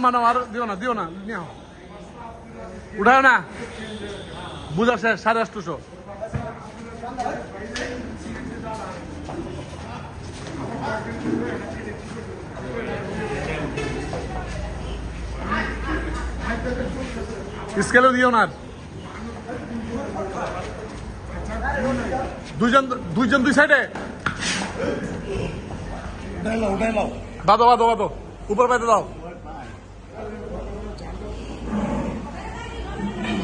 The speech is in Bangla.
মানো আর দিও না নিও উঠাও না বুঝা শেষ 850 স্কেলেও দিও না দুইজন দুই সাইডে বাদো উপর পাইতে দাও